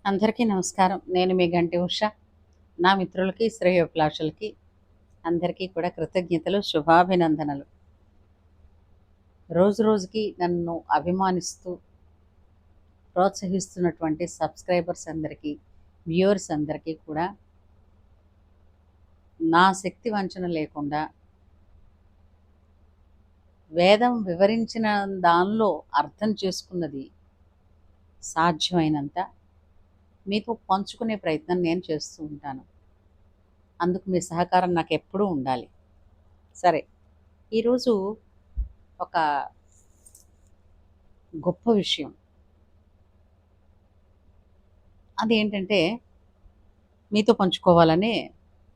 అందరికీ నమస్కారం. నేను మీ గంటి ఉష. నా మిత్రులకి, శ్రేయోభిలాషులకి అందరికీ కూడా కృతజ్ఞతలు, శుభాభినందనలు. రోజు రోజుకి నన్ను అభిమానిస్తూ, ప్రోత్సహిస్తున్నటువంటి సబ్స్క్రైబర్స్ అందరికీ, వ్యూవర్స్ అందరికీ కూడా నా శక్తి వంచన లేకుండా వేదం వివరించిన దానిలో అర్థం చేసుకున్నది సాధ్యమైనంత మీతో పంచుకునే ప్రయత్నం నేను చేస్తూ ఉంటాను. అందుకు మీ సహకారం నాకు ఎప్పుడూ ఉండాలి. సరే, ఈరోజు ఒక గొప్ప విషయం. అదేంటంటే మీతో పంచుకోవాలని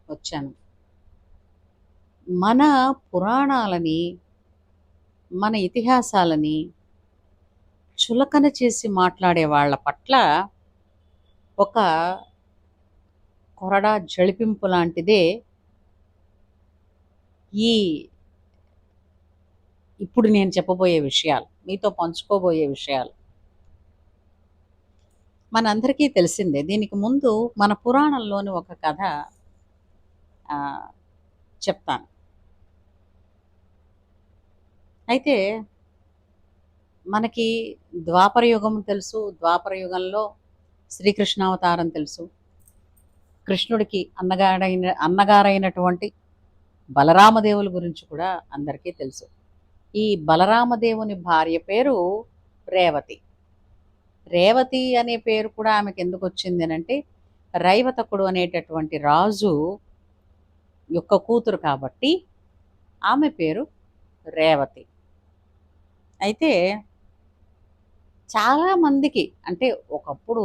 వచ్చాను. మన పురాణాలని, మన ఇతిహాసాలని చులకన చేసి మాట్లాడే వాళ్ళ పట్ల ఒక కొరడా జళిపింపు లాంటిదే ఈ ఇప్పుడు నేను చెప్పబోయే విషయాలు, మీతో పంచుకోబోయే విషయాలు. మనందరికీ తెలిసిందే. దీనికి ముందు మన పురాణంలోని ఒక కథ చెప్తాను. అయితే మనకి ద్వాపర యుగం తెలుసు. ద్వాపర యుగంలో శ్రీకృష్ణావతారం తెలుసు. కృష్ణుడికి అన్నగారైనటువంటి బలరామదేవుల గురించి కూడా అందరికీ తెలుసు. ఈ బలరామదేవుని భార్య పేరు రేవతి. రేవతి అనే పేరు కూడా ఆమెకు ఎందుకు వచ్చింది అంటే, రైవతకుడు అనేటటువంటి రాజు యొక్క కూతురు కాబట్టి ఆమె పేరు రేవతి. అయితే చాలామందికి అంటే ఒకప్పుడు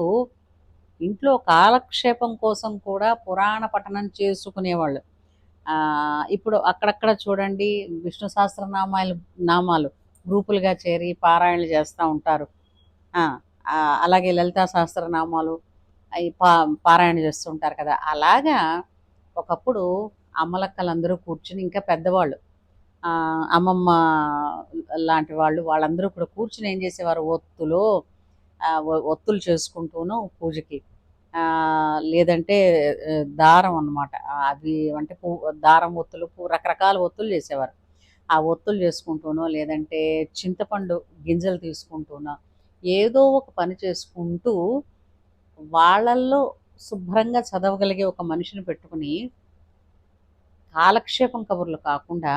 ఇంట్లో కాలక్షేపం కోసం కూడా పురాణ పఠనం చేసుకునేవాళ్ళు. ఇప్పుడు అక్కడక్కడ చూడండి, విష్ణు నామాలు గ్రూపులుగా చేరి పారాయణలు చేస్తూ ఉంటారు. అలాగే లలితా సహస్రనామాలు అవి పారాయణ చేస్తుంటారు కదా. అలాగా ఒకప్పుడు అమ్మలక్కలందరూ కూర్చుని, ఇంకా పెద్దవాళ్ళు అమ్మమ్మ లాంటి వాళ్ళందరూ కూడా కూర్చుని ఏం చేసేవారు, ఒత్తులు చేసుకుంటూను పూజకి, లేదంటే దారం అన్నమాట. అవి అంటే దారం ఒత్తులు, రకరకాల ఒత్తులు చేసేవారు. ఆ ఒత్తులు చేసుకుంటూనో, లేదంటే చింతపండు గింజలు తీసుకుంటూనో, ఏదో ఒక పని చేసుకుంటూ వాళ్ళల్లో శుభ్రంగా చదవగలిగే ఒక మనిషిని పెట్టుకుని కాలక్షేపం కబుర్లు కాకుండా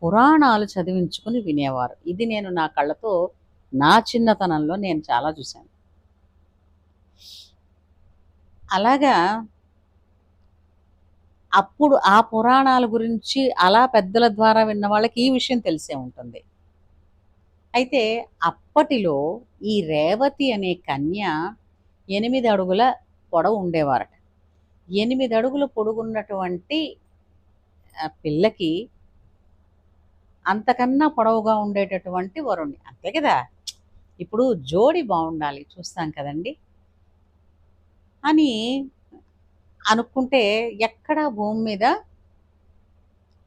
పురాణాలు చదివించుకుని వినేవారు. ఇది నేను నా కళ్ళతో నా చిన్నతనంలో నేను చాలా చూశాను. అలాగా అప్పుడు ఆ పురాణాల గురించి అలా పెద్దల ద్వారా విన్న వాళ్ళకి ఈ విషయం తెలిసే ఉంటుంది. అయితే అప్పటిలో ఈ రేవతి అనే కన్య 8 అడుగుల పొడవు ఉండేవారట. 8 అడుగుల పొడుగున్నటువంటి పిల్లకి అంతకన్నా పొడవుగా ఉండేటటువంటి వరుణ్ణి, అంతే కదా, ఇప్పుడు జోడి బాగుండాలి, చూస్తాం కదండి అని అనుకుంటే ఎక్కడ భూమి మీద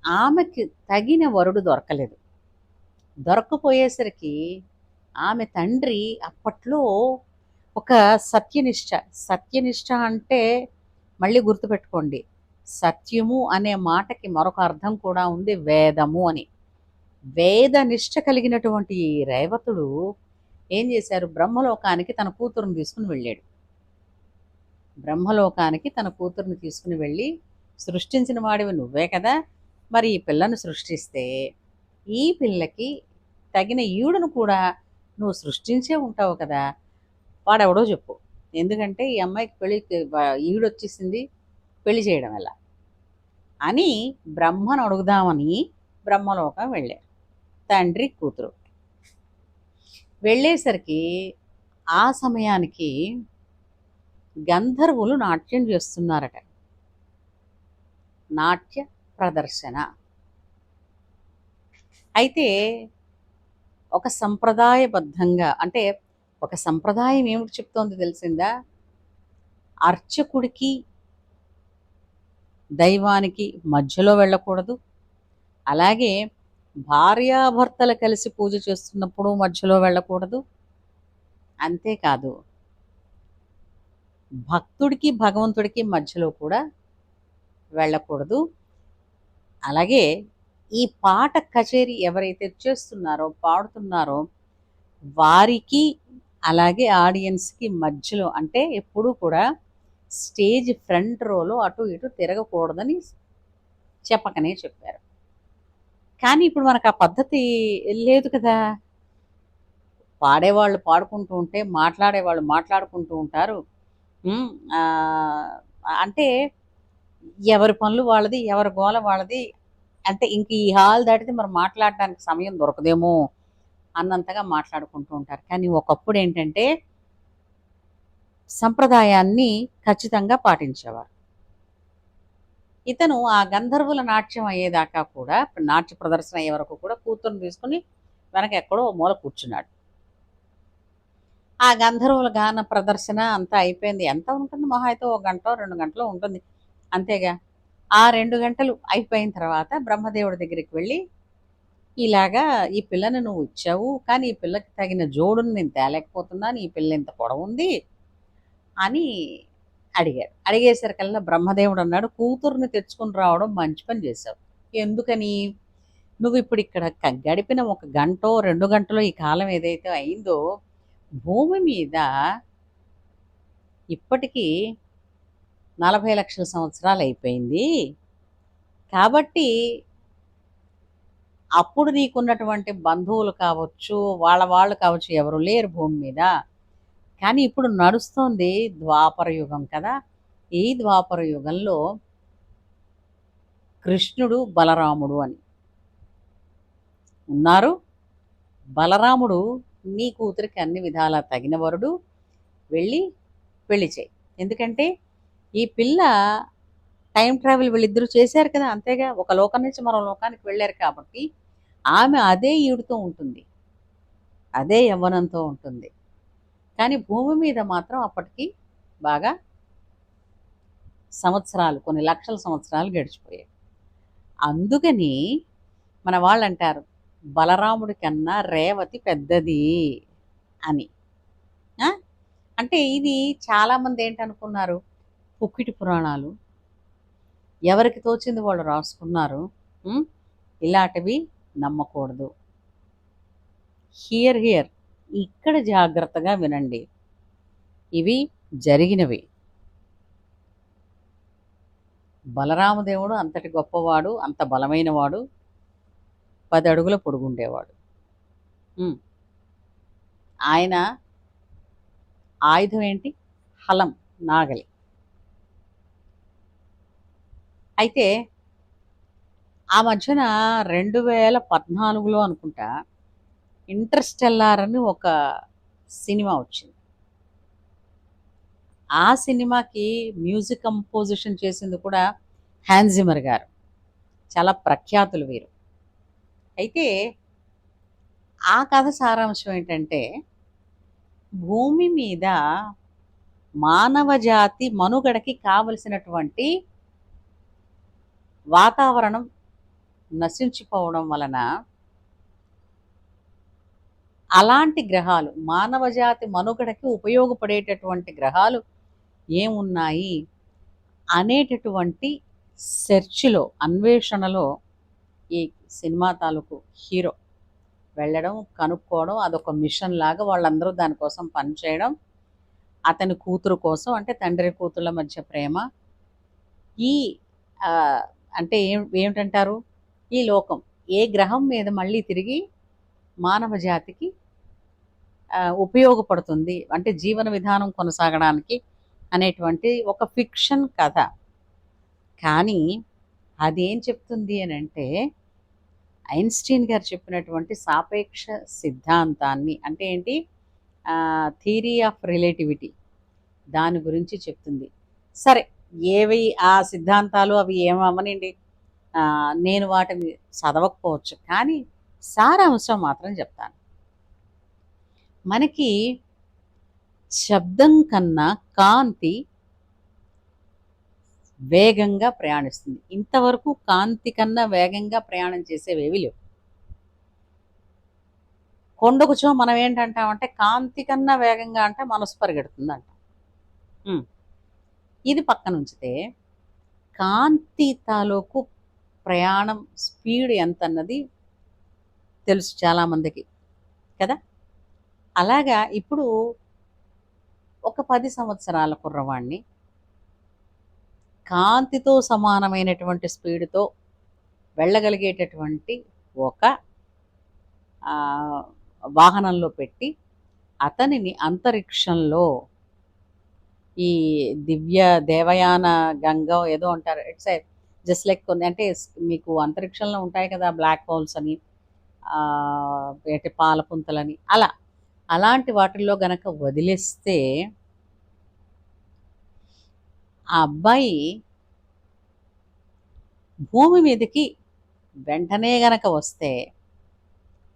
ఆమెకి తగిన వరుడు దొరకలేదు. దొరకపోయేసరికి ఆమె తండ్రి అప్పట్లో ఒక సత్యనిష్ట అంటే మళ్ళీ గుర్తుపెట్టుకోండి, సత్యము అనే మాటకి మరొక అర్థం కూడా ఉంది, వేదము అని. వేదనిష్ట కలిగినటువంటి రేవతుడు ఏం చేశారు, బ్రహ్మలోకానికి తన కూతురుని తీసుకుని వెళ్ళాడు. బ్రహ్మలోకానికి తన కూతురుని తీసుకుని వెళ్ళి, సృష్టించిన వాడివి నువ్వే కదా, మరి ఈ పిల్లను సృష్టిస్తే ఈ పిల్లకి తగిన ఈడును కూడా నువ్వు సృష్టించే ఉంటావు కదా, వాడెవడో చెప్పు, ఎందుకంటే ఈ అమ్మాయికి ఈడు వచ్చేసింది, పెళ్లి చేయడం ఎలా అని బ్రహ్మను అడుగుదామని బ్రహ్మలోకం వెళ్ళారు తండ్రి కూతురు. వెళ్ళేసరికి ఆ సమయానికి గంధర్వులు నాట్యం చేస్తున్నారట. నాట్య ప్రదర్శన. అయితే ఒక సంప్రదాయబద్ధంగా, అంటే ఒక సంప్రదాయం ఏమిటి చెప్తోంది తెలిసిందా, అర్చకుడికి దైవానికి మధ్యలో వెళ్ళకూడదు, అలాగే భార్యాభర్తలు కలిసి పూజ చేస్తున్నప్పుడు మధ్యలో వెళ్ళకూడదు, అంతేకాదు భక్తుడికి భగవంతుడికి మధ్యలో కూడా వెళ్ళకూడదు. అలాగే ఈ పాట కచేరీ ఎవరైతే చేస్తున్నారో, పాడుతున్నారో వారికి, అలాగే ఆడియన్స్‌కి మధ్యలో అంటే ఎప్పుడూ కూడా స్టేజ్ ఫ్రంట్ రోలో అటు ఇటు తిరగకూడదని చెప్పకనే చెప్పారు. కానీ ఇప్పుడు మనకు ఆ పద్ధతి లేదు కదా! పాడేవాళ్ళు పాడుకుంటూ ఉంటే, మాట్లాడేవాళ్ళు మాట్లాడుకుంటూ ఉంటారు. హ్మ్. అంటే ఎవరి పనులు వాళ్ళది, ఎవరి గోల వాళ్ళది. అంటే ఇంక ఈ హాల్ దాటితే మరి మాట్లాడడానికి సమయం దొరకదేమో అన్నంతగా మాట్లాడుకుంటూ ఉంటారు. కానీ ఒకప్పుడేంటంటే సంప్రదాయాన్ని ఖచ్చితంగా పాటించేవారు. ఇతను ఆ గంధర్వుల నాట్యం అయ్యేదాకా కూడా నాట్య ప్రదర్శన అయ్యే వరకు కూడా కూతుర్ని తీసుకొని వెనక ఎక్కడో ఓ మూల కూర్చున్నాడు. ఆ గంధర్వుల గాన ప్రదర్శన అంతా అయిపోయింది. ఎంత ఉంటుంది మహా అయితే ఓ గంటో, 2 గంటలో ఉంటుంది. అంతేగా. ఆ 2 గంటలు అయిపోయిన తర్వాత బ్రహ్మదేవుడి దగ్గరికి వెళ్ళి, ఇలాగా ఈ పిల్లని నువ్వు ఇచ్చావు. కానీ ఈ పిల్లకి తగిన జోడుని నేను తేలేకపోతున్నాను. ఈ పిల్ల ఇంత పొడవుంది అని అడిగాడు. అడిగేసరికల్లా బ్రహ్మదేవుడు అన్నాడు, కూతుర్ని తెచ్చుకొని రావడం మంచి పని చేశావు. ఎందుకని? నువ్విప్పుడు ఇక్కడ గడిపిన ఒక గంటో, 2 గంటలో ఈ కాలం ఏదైతే అయిందో, భూమి మీద ఇప్పటికీ 40,00,000 సంవత్సరాలయిపోయింది. కాబట్టి అప్పుడు నీకున్నటువంటి బంధువులు కావచ్చు, వాళ్ళ వాళ్ళు కావచ్చు, ఎవరు లేరు భూమి మీద. కానీ ఇప్పుడు నడుస్తోంది ద్వాపర యుగం కదా! ఈ ద్వాపర యుగంలో కృష్ణుడు, బలరాముడు అని ఉన్నారు. బలరాముడు నీ కూతురికి అన్ని విధాలా తగిన వరుడు. వెళ్ళి పెళ్లి చేయి. ఎందుకంటే ఈ పిల్ల టైమ్ ట్రావెల్ వీళ్ళిద్దరూ చేశారు కదా! అంతేగా. ఒక లోకం నుంచి మరో లోకానికి వెళ్ళారు కాబట్టి, ఆమె అదే ఈడుతో ఉంటుంది. అదే యవ్వనంతో ఉంటుంది. కానీ భూమి మీద మాత్రం అప్పటికి బాగా సంవత్సరాలు, కొన్ని లక్షల సంవత్సరాలు గడిచిపోయాయి. అందుకని మన వాళ్ళంటారు, బలరాముడి కన్నా రేవతి పెద్దది అని. ఆ! అంటే ఇది చాలామంది ఏంటనుకున్నారు, పుక్కిటి పురాణాలు, ఎవరికి తోచింది వాళ్ళు రాసుకున్నారు. హ్మ్. ఇలాంటివి నమ్మకూడదు. హియర్ ఇక్కడ జాగ్రత్తగా వినండి. ఇవి జరిగినవి. బలరామదేవుడు అంతటి గొప్పవాడు, అంత బలమైనవాడు, 10 అడుగుల పొడుగుండేవాడు. హ్మ్. ఆయన ఆయుధం ఏంటి? హలం, నాగలి. అయితే ఆ మధ్యన 2014లో అనుకుంటా 'ఇంటర్‌స్టెల్లార్' అని ఒక సినిమా వచ్చింది. ఆ సినిమాకి మ్యూజిక్ కంపోజిషన్ చేసింది కూడా 'హ్యాన్స్ జిమ్మర్' గారు. చాలా ప్రఖ్యాతులు వీరు. అయితే ఆ కథ సారాంశం ఏంటంటే, భూమి మీద మానవ జాతి మనుగడకి కావలసినటువంటి వాతావరణం నశించిపోవడం వలన అలాంటి గ్రహాలు, మానవ జాతి మనుగడకి ఉపయోగపడేటటువంటి గ్రహాలు ఏమున్నాయి అనేటటువంటి సెర్చ్‌లో, అన్వేషణలో ఈ సినిమా తాలూకు హీరో వెళ్ళడం, కనుక్కోవడం, అదొక మిషన్ లాగా వాళ్ళందరూ దానికోసం పనిచేయడం. అతని కూతురు కోసం, అంటే తండ్రి కూతుళ్ళ మధ్య ప్రేమ. ఈ ఆహ్, అంటే ఏమిటంటారు? ఈ లోకం ఏ గ్రహం మీద మళ్ళీ తిరిగి మానవ జాతికి ఉపయోగపడుతుంది. అంటే జీవన విధానం కొనసాగడానికి అనేటువంటి ఒక ఫిక్షన్ కథ. కానీ అదేం చెప్తుంది అనంటే, ఐన్‌స్టీన్ గారు చెప్పినటువంటి సాపేక్ష సిద్ధాంతాన్ని, అంటే ఏంటి? థియరీ ఆఫ్ రిలేటివిటీ, దాని గురించి చెప్తుంది. సరే, ఏవి ఆ సిద్ధాంతాలు అవి ఏమవ్వనండి. నేను వాటిని చదవకపోవచ్చు. కానీ సారాంశం మాత్రం చెప్తాను. మనకి శబ్దం కన్నా కాంతి వేగంగా ప్రయాణిస్తుంది. ఇంతవరకు కాంతి కన్నా వేగంగా ప్రయాణం చేసేవేవి లేవు. కొండకుచో మనం ఏంటంటామంటే, కాంతి కన్నా వేగంగా అంటే మనసు పరిగెడుతుందంటాం. హ్మ్. ఇది పక్కన ఉంచితే కాంతి తాలూకు ప్రయాణం స్పీడ్ ఎంత అన్నది తెలుసు చాలామందికి కదా. అలాగా ఇప్పుడు ఒక 10 సంవత్సరాల కుర్రవాణ్ణి కాంతితో సమానమైనటువంటి స్పీడ్తో వెళ్ళగలిగేటటువంటి ఒక వాహనంలో పెట్టి అతనిని అంతరిక్షంలో ఈ దివ్య దేవయాన గంగ ఏదో అంటారు, ఇట్స్ జస్ట్ లైక్ కొన్ని అంటే మీకు అంతరిక్షంలో ఉంటాయి కదా బ్లాక్ హోల్స్ అని, ఏంటి పాలపుంతలని, అలాంటి వాటిల్లో గనక వదిలేస్తే ఆ అబ్బాయి భూమి మీదకి వెంటనే గనక వస్తే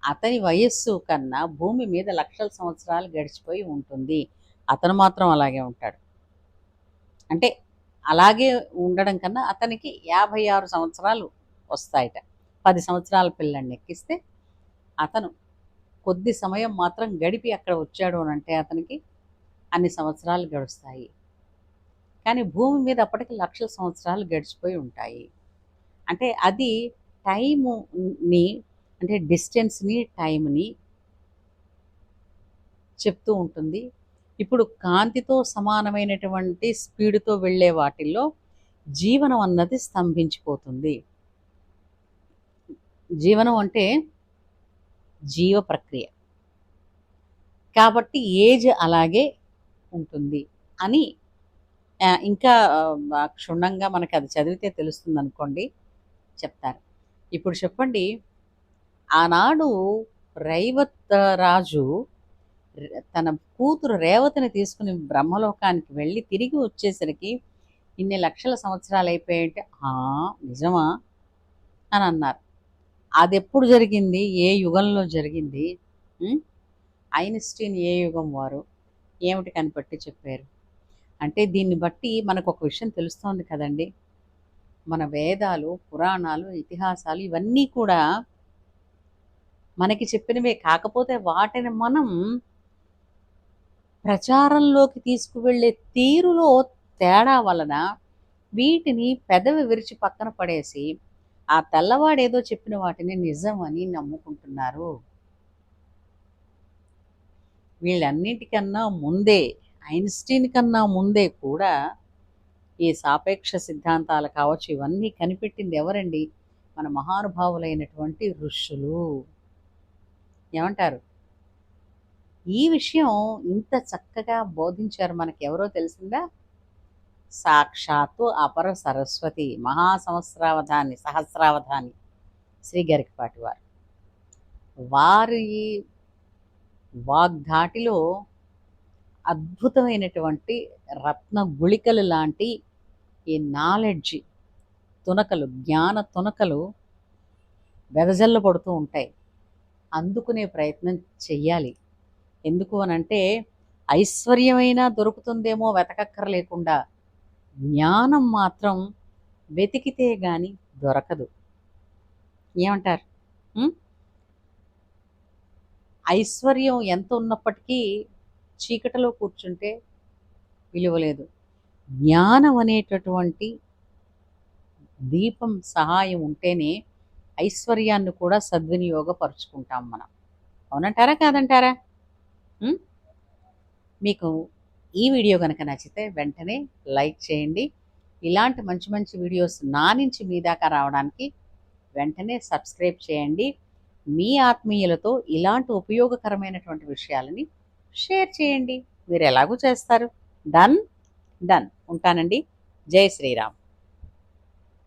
అతని వయస్సు కన్నా భూమి మీద లక్షల సంవత్సరాలు గడిచిపోయి ఉంటుంది. అతను మాత్రం అలాగే ఉంటాడు. అంటే అలాగే ఉండడం కన్నా అతనికి 56 సంవత్సరాలు వస్తాయట. 10 సంవత్సరాల పిల్లాడిని ఎక్కిస్తే అతను కొద్ది సమయం మాత్రం గడిపి అక్కడ వచ్చాడు అని అంటే అతనికి అన్ని సంవత్సరాలు గడుస్తాయి. కానీ భూమి మీద అప్పటికి లక్షల సంవత్సరాలు గడిచిపోయి ఉంటాయి. అంటే అది టైముని, అంటే డిస్టెన్స్ని, టైంని చెప్తూ ఉంటుంది. ఇప్పుడు కాంతితో సమానమైనటువంటి స్పీడ్తో వెళ్ళే వాటిల్లో జీవనం అన్నది స్తంభించిపోతుంది. జీవనం అంటే జీవ ప్రక్రియ కాబట్టి ఏజ్ అలాగే ఉంటుంది అని ఇంకా క్షుణ్ణంగా మనకి అది చదివితే తెలుస్తుంది అనుకోండి చెప్తారు. ఇప్పుడు చెప్పండి, ఆనాడు రైవత్ రాజు తన కూతురు రేవతిని తీసుకుని బ్రహ్మలోకానికి వెళ్ళి తిరిగి వచ్చేసరికి ఇన్ని లక్షల సంవత్సరాలు అయిపోయాయంటే నిజమా అని అన్నారు. అది ఎప్పుడు జరిగింది, ఏ యుగంలో జరిగింది, ఐన్స్టీన్ ఏ యుగం వారు, ఏమిటి కనిపెట్టి చెప్పారు అంటే దీన్ని బట్టి మనకు ఒక విషయం తెలుస్తోంది కదండి. మన వేదాలు, పురాణాలు, ఇతిహాసాలు ఇవన్నీ కూడా మనకి చెప్పినవే, కాకపోతే వాటిని మనం ప్రచారంలోకి తీసుకువెళ్ళే తీరులో తేడా వలన వీటిని పెదవి విరిచి పక్కన పడేసి ఆ తెల్లవాడేదో చెప్పిన వాటిని నిజమని నమ్ముకుంటున్నారు. వీళ్ళన్నిటికన్నా ముందే, ఐన్స్టీన్ కన్నా ముందే కూడా ఈ సాపేక్ష సిద్ధాంతాలు కావచ్చు ఇవన్నీ కనిపెట్టింది ఎవరండి? మన మహానుభావులైనటువంటి ఋషులు. ఏమంటారు? ఈ విషయం ఇంత చక్కగా బోధించారు మనకి ఎవరో తెలిసిందా? సాక్షాత్తు అపర సరస్వతి సహస్రావధాని శ్రీ గరికపాటి వారు. వారి వాగ్ధాటిలో అద్భుతమైనటువంటి రత్న గుళికలు లాంటి ఈ నాలెడ్జ్ తునకలు, జ్ఞాన తునకలు వెదజల్ల పడుతూ ఉంటాయి. అందుకునే ప్రయత్నం చెయ్యాలి. ఎందుకు అనంటే ఐశ్వర్యమైనా దొరుకుతుందేమో వెతకక్కర్లేకుండా జ్ఞానం మాత్రం వెతికితే గాని దొరకదు. ఏమంటారు? ఐశ్వర్యం ఎంత ఉన్నప్పటికీ చీకటిలో కూర్చుంటే విలువలేదు. జ్ఞానం అనేటటువంటి దీపం సహాయం ఉంటేనే ఐశ్వర్యాన్ని కూడా సద్వినియోగపరుచుకుంటాం మనం. అవునంటారా కాదంటారా? మీకు ఈ వీడియో కనుక నచ్చితే వెంటనే లైక్ చేయండి. ఇలాంటి మంచి మంచి వీడియోస్ నా నుంచి మీ దాకా రావడానికి వెంటనే సబ్స్క్రైబ్ చేయండి. మీ ఆత్మీయులతో ఇలాంటి ఉపయోగకరమైనటువంటి విషయాలని షేర్ చేయండి. మీరు ఎలాగూ చేస్తారు. డన్. ఉంటానండి. జై శ్రీరామ్.